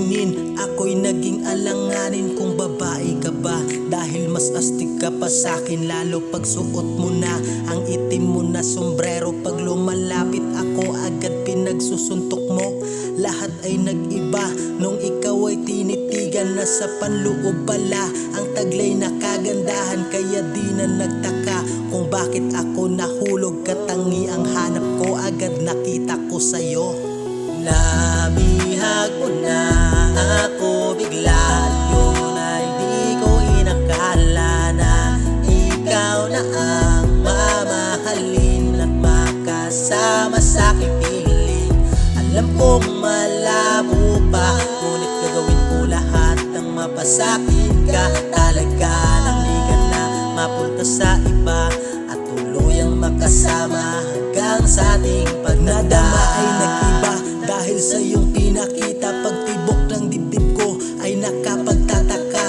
tingin, ako'y naging alanganin kung babae ka ba. Dahil mas astig ka pa sa'kin, lalo pag suot mo na ang itim mo na sombrero. Pag lumalapit ako, agad pinagsusuntok mo. Lahat ay nag-iba nung ikaw ay tinitigan na sa panloob pala ang taglay na kagandahan. Kaya di na nagtaka kung bakit ako nahulog. Katangi ang hanap ko, agad nakita ko sa'yo. Nabihag mo na ako bigla, yun ay di ko inakala na ikaw na ang mamahalin at makasama sa'king piling. Alam kong malabo pa, ngunit gagawin ko lahat ng mapasakin ka. Talaga nang di ka na mapunta sa iba at tuluyang makasama hanggang sa ating pagdadama ay nag-iba. Dahil sa iyong pinakita, pagtibok ng dibdib ko ay nakapagtataka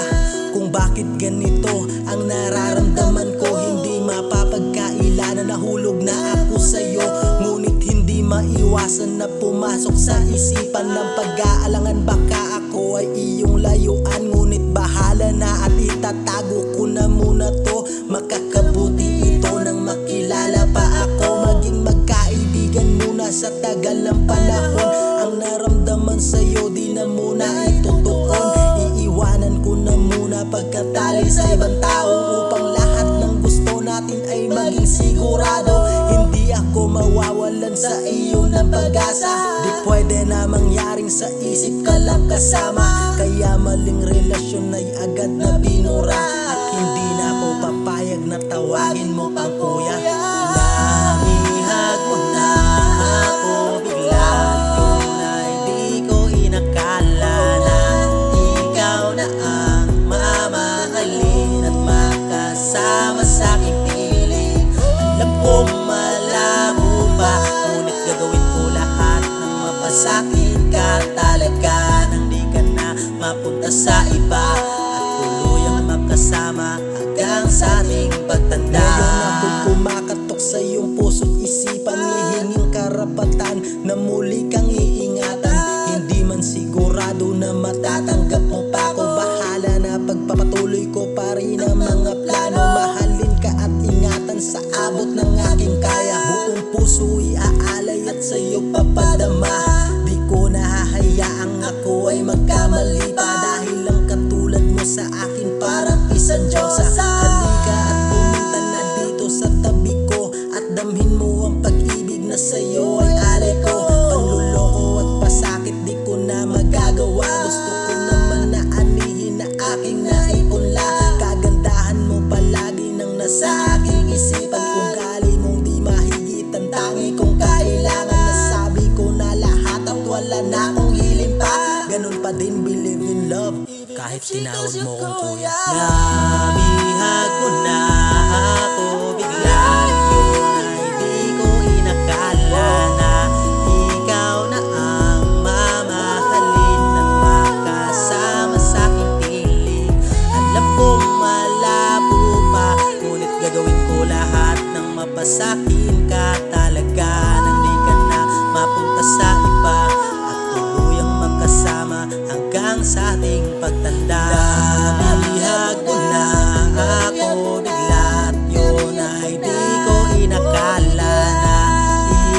kung bakit ganito ang nararamdaman ko. Hindi mapapagkailanan, nahulog na ako sa iyo, ngunit hindi maiwasan na pumasok sa isipan ng pag-aalangan. Baka ako ay iyong layuan, ngunit bahala na at itatago ko na muna to. Makakabuti ito nang makilala pa ako, maging magkaibigan muna sa tagal ng panahon. Ang naramdaman sa'yo di na muna itutuon, iiwanan ko na muna pagkatali sa ibang tao, upang lahat ng gusto natin ay maging sigurado. Hindi ako mawawalan sa iyo ng pag-asa, di pwede na mangyaring sa isip ka lang kasama. Kaya maling relasyon ay agad na binura, at hindi na ako papayag na tawagin mo pang kuya. Namihag mo na ako bigla, yun ay di ko inakala na ikaw na ang mamahalin at makasama sa'king piling. Alam kong malabo pa, ngunit gagawin ko lahat ng mapasakin ka. Talaga nang di ka na mapunta sa iba at tuluyang makasama hanggang sa ating pagtanda. Ngayon ako kumakatok sa iyong puso't isipan, hihinging karapatan na muli kang iingatan. Hindi man sigurado na matatanggap mo pa ako, bahala na, pagpapatuloy ko pa rin ang mga plano. Mahalin ka at ingatan sa abot ng aking kaya, buong puso iaalay at sa'yo papadama. Di ko nahahayaang ako ay magkamali pa, dahil lang katulad mo sa akin parang isang Diyosa. Halika at pumunta na dito sa tabi ko, at damhin mo ang pag-ibig na sa'yo ay alay ko. Panluloko at pasakit di ko na magagawa, gusto ko naman na anihin na aking naipunla. Kagandahan mo palagi nang nasa aking isipan, ugali mong di mahigitan, tangi kong kailangan. Nasabi ko na lahat at wala na akong hiling pa, ganun pa din believe in love kahit tinawag mo kong kuya. Namihag mo na ako bigla, yun ay di ko inakala na ikaw na ang mamahalin at makasama sa'king piling. Alam kong malabo pa, ngunit gagawin ko lahat ng mapasakin ka. Talaga nang di ka na mapunta sa iba at tuluyang makasama hanggang sa ating pagtanda. Nabihag mo na ako bigla, at yun ay di ko inakala na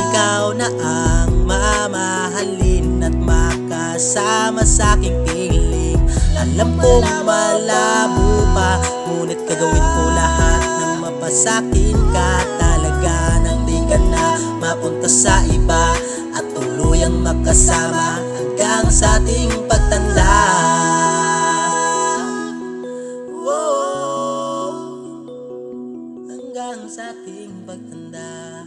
ikaw na ang mamahalin at makasama sa'king piling. Alam kong malabo pa, ngunit gagawin ko lahat ng mapasakin ka. Talaga nang di ka na mapunta sa iba at tuluyang makasama hanggang sa ating pagtanda. Hanggang sa ating pagtanda.